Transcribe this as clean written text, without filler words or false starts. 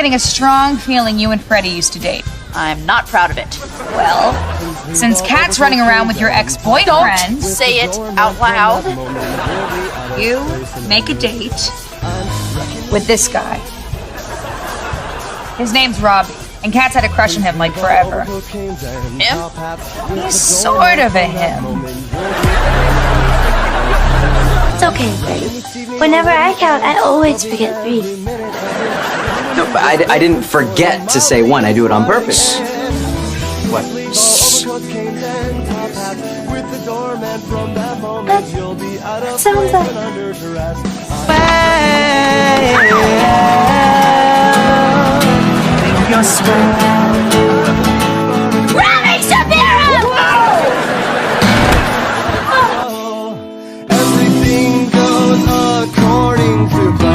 Getting a strong feeling you and Freddie used to date. I'm not proud of it. Well, since Kat's running around with your ex-boyfriend, Don't say it out loud. you make a date with this guy. His name's Robbie, and Kat's had a crush on him like forever. Him? He's sort of a him. It's okay, Freddie. Whenever I count, I always forget 3. No, but I didn't forget to say 1. I do it on purpose. What? That sounds like...